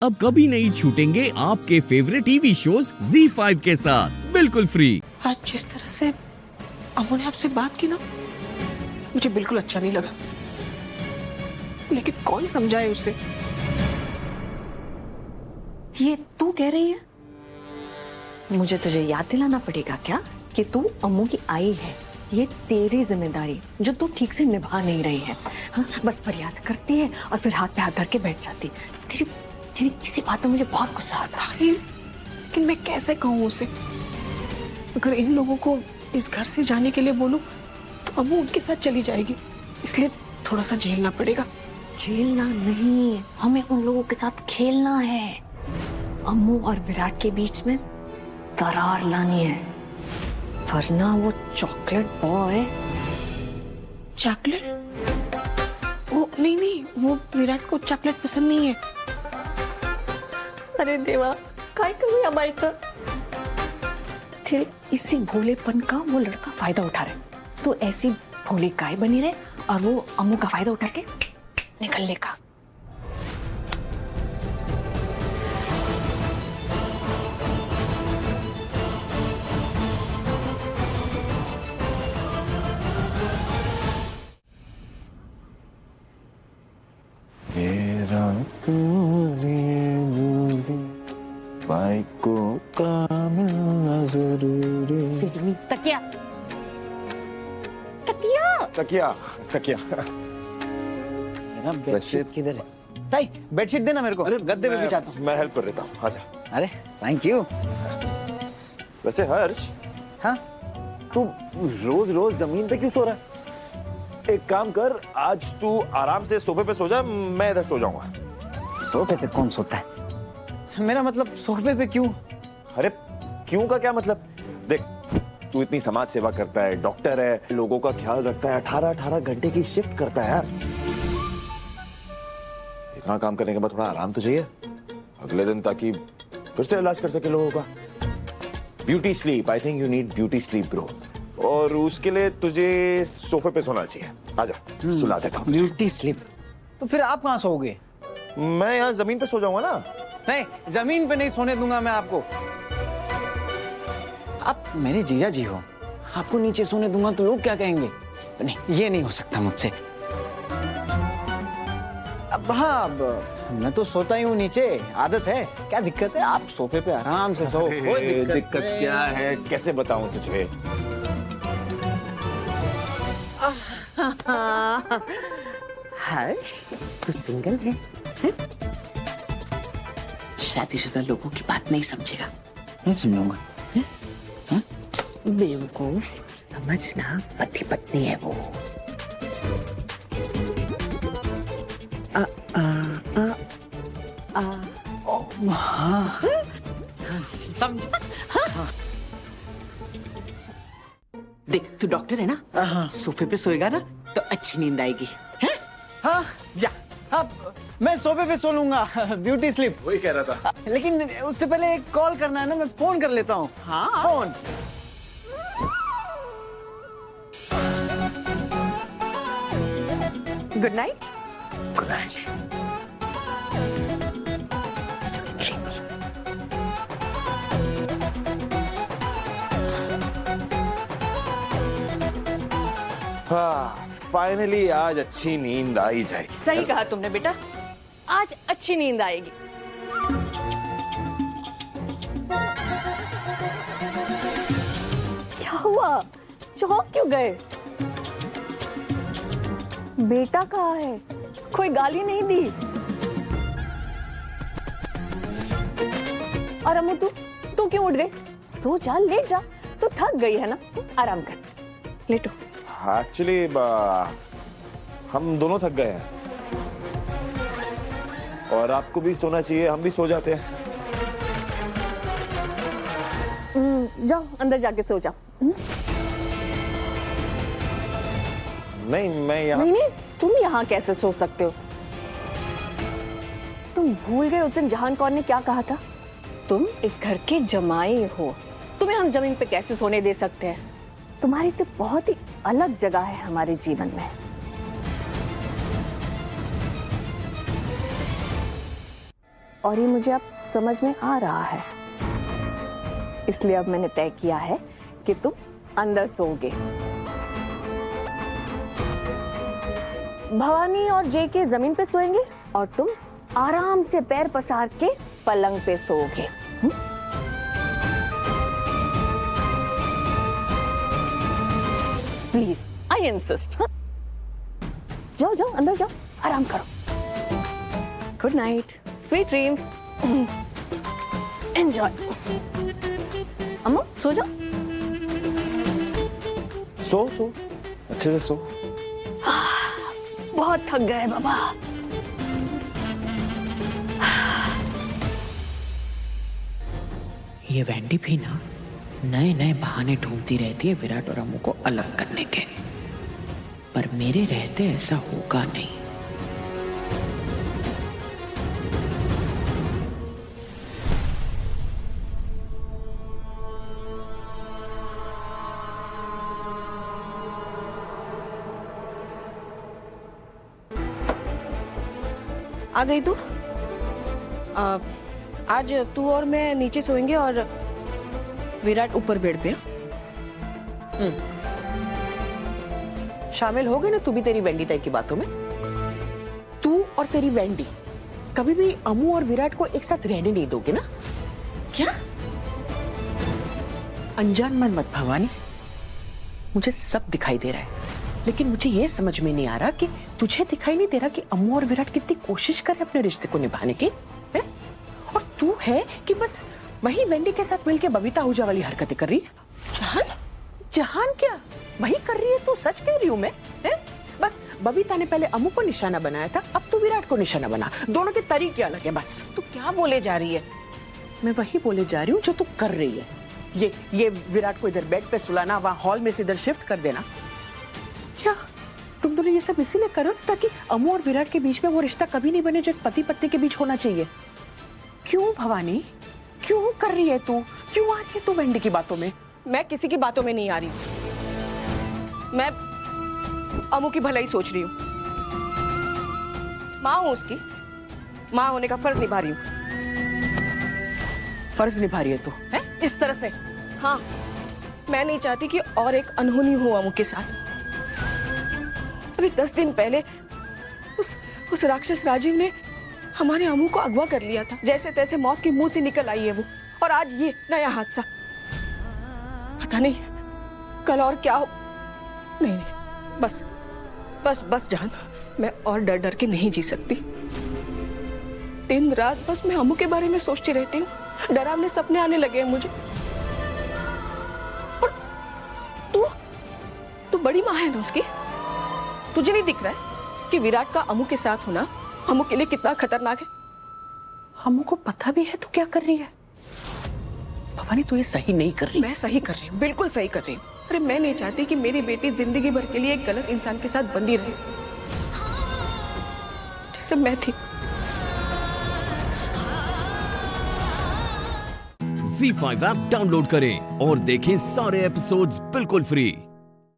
अब कभी नहीं छूटेंगे आपके फेवरेट टीवी शोज ZEE5 के साथ बिल्कुल फ्री। आज जिस तरह से अम्मू ने आपसे बात की ना, मुझे बिल्कुल अच्छा नहीं लगा। लेकिन कौन समझाए उसे? ये तू कह रही है? मुझे तुझे याद दिलाना पड़ेगा क्या कि तू अम्मू की आई है। ये तेरी जिम्मेदारी जो तू ठीक से निभा नहीं रही है। हाँ, बस फरियाद करती है और फिर हाथ पे हाथ धर के बैठ जाती। तेरी तेरी किसी बात में मुझे बहुत गुस्सा आता है। लेकिन मैं कैसे कहूँ उसे? अगर इन लोगों को इस घर से जाने के लिए बोलूं तो अम्मू उनके साथ चली जाएगी, इसलिए थोड़ा सा झेलना पड़ेगा। झेलना नहीं, हमें उन लोगों के साथ खेलना है। अम्मू और विराट के बीच में दरार लानी है, वरना वो चॉकलेट बॉय। चॉकलेट? वो नहीं, वो विराट को चॉकलेट पसंद नहीं है। अरे देवा, काय करूं या बाईचं? तेरे इसी भोलेपन का वो लड़का फायदा उठा रहे। तो ऐसी भोली काय बनी रहे और वो अम्मू का फायदा उठा के निकलने का। को काम जरूरी। तकिया तकिया तकिया तकिया। मेरा बेडशीट किधर है? भाई बेडशीट देना मेरे को। अरे गद्दे पे बिछाता हूँ। मैं हेल्प कर देता हूँ, आजा। अरे थैंक यू। वैसे हर्ष, हाँ तू रोज रोज जमीन पे क्यों सो रहा है? एक काम कर, आज तू आराम से सोफे पे सो जा, मैं इधर सो जाऊंगा। सोफे पे कौन सोता है? मेरा मतलब सोफे पे क्यों? अरे क्यों का क्या मतलब? देख, तू इतनी समाज सेवा करता है, डॉक्टर है, लोगों का ख्याल रखता है, 18-18 घंटे की शिफ्ट करता है यार। इतना काम करने के बाद थोड़ा आराम तो चाहिए अगले दिन, ताकि फिर से इलाज कर सके लोगों का। Beauty sleep, I think you need beauty sleep bro. और उसके लिए तुझे सोफे पे सोना चाहिए। आजा, सुला देता हूँ। Beauty sleep? तो फिर आप कहाँ सोओगे? मैं यहाँ जमीन पे सो जाऊंगा ना। नहीं, जमीन पे नहीं सोने दूंगा मैं आपको। आप मेरे जीजा जी हो, आपको नीचे सोने दूंगा तो लोग क्या कहेंगे? नहीं, ये नहीं हो सकता मुझसे। अब हाँ, अब मैं तो सोता ही हूँ नीचे, आदत है। क्या दिक्कत है? आप सोफे पे आराम से सो। कोई दिक्कत क्या है? कैसे बताऊं तुझे? हर्ष, तू सिंगल है? शादीशुदा लोगों की बात नहीं समझेगा। नहीं समझूंगा। बेवकूफ, समझना, पति पत्नी है वो। समझा? देख, तू डॉक्टर है ना, सोफे पे सोएगा ना तो अच्छी नींद आएगी। हैं? हाँ जा। हाँ, मैं सोफे पे सो लूंगा। Beauty sleep. वही कह रहा था। लेकिन उससे पहले एक कॉल करना है ना, मैं फोन कर लेता हूँ। हाँ। Phone. Good night. Good night. Sweet dreams. हाँ, फाइनली आज अच्छी नींद आ ही जाएगी। सही कहा तुमने बेटा, आज अच्छी नींद आएगी। क्या हुआ? चौंक क्यों गए? बेटा कहाँ है? कोई गाली नहीं दी? और अम्मू, तू क्यों उठ गई? सो जा, लेट जा। तू थक गई है ना, आराम कर, लेटो। एक्चुअली हम दोनों थक गए हैं और आपको भी सोना चाहिए, हम भी सो जाते हैं। जाओ अंदर जाके सो जाओ। नहीं, मैं यहाँ। नहीं, तुम यहाँ कैसे सो सकते हो? तुम भूल गए उस दिन जहान कौर ने क्या कहा था? तुम इस घर के जमाई हो, तुम्हें हम जमीन पे कैसे सोने दे सकते हैं? तुम्हारी तो बहुत ही अलग जगह है हमारे जीवन में। और ये मुझे अब समझ में आ रहा है। इसलिए अब मैंने तय किया है कि तुम अंदर सोओगे। भवानी और जेके जमीन पे सोएंगे और तुम आराम से पैर पसार के पलंग पे सोओगे। Please, I insist. जाओ जाओ, अंदर जाओ, आराम करो। Good night, sweet dreams, enjoy. Ammu सो जाओ। सो अच्छे से सो। बहुत थक गए बाबा। ये वैंडी भी ना नए नए बहाने ढूंढती रहती है विराट और अम्मू को अलग करने के, पर मेरे रहते ऐसा होगा नहीं। आ गई तू? आज तू और मैं नीचे सोएंगे और विराट ऊपर बेड पे। शामिल हो गई ना तू भी तेरी वेंडी ताई की बातों में? तू और तेरी वेंडी कभी भी अम्मू और विराट को एक साथ रहने नहीं दोगे ना? क्या? अनजान मन मत भवानी, मुझे सब दिखाई दे रहा है, लेकिन मुझे ये समझ में नहीं आ रहा कि तुझे दिखाई नहीं दे रहा कि अम्मू और विराट कितनी कोशिश कर रहे अपने रिश्ते को निभाने की है? और तू है कि बस वही वेंडी के साथ मिलके बबीता आहूजा वाली हरकतें कर रही है। जहान? जहान क्या वही कर रही है? तू सच कह रही हूं मैं, है? बस बबीता ने पहले अम्मू को निशाना बनाया था, अब तू विराट को निशाना बना। दोनों के तरीके अलग है। बस तू क्या बोले जा रही है? मैं वही बोले जा रही हूँ जो तू कर रही है। ये विराट को इधर बेड पे सुलाना, वहां हॉल में से इधर शिफ्ट कर देना, क्या तुम दोनों ये सब इसीलिए करो ताकि अम्मू और विराट के बीच में वो रिश्ता कभी नहीं बने जो एक पति पत्नी के बीच होना चाहिए? क्यों भवानी, क्यों कर रही है तू? क्यों आ रही है तू वेंडी की बातों में? मैं किसी की बातों में नहीं आ रही, मैं अम्मू की भलाई सोच रही हूँ। माँ हूँ उसकी, माँ होने का फर्ज निभा रही हूँ। फर्ज निभा रही है तू, है? इस तरह से? हाँ, मैं नहीं चाहती कि और एक अनहोनी हो अम्मू के साथ। अभी 10 दिन पहले उस राक्षस राजीव ने हमारे अम्मू को अगवा कर लिया था। जैसे तैसे मौत के मुंह से निकल आई है वो, और आज ये नया हादसा। पता नहीं कल और क्या हो। नहीं, बस बस बस जान, मैं और डर डर के नहीं जी सकती। दिन रात बस मैं अम्मू के बारे में सोचती रहती हूँ, डरावने सपने आने लगे हैं मुझे। और तू बड़ी माँ है ना उसकी, तुझे नहीं दिख रहा है कि विराट का अम्मू के साथ होना अम्मू के लिए कितना खतरनाक है? अम्मू को पता भी है तू क्या कर रही है? भवानी तू ये सही नहीं कर रही। मैं सही कर रही हूँ, बिल्कुल सही कर रही हूँ। अरे मैं नहीं चाहती कि मेरी बेटी जिंदगी भर के लिए एक गलत इंसान के साथ बंधी रहे, जैसे मैं थी। ZEE5 ऐप डाउनलोड करें और देखें सारे एपिसोड्स बिल्कुल फ्री।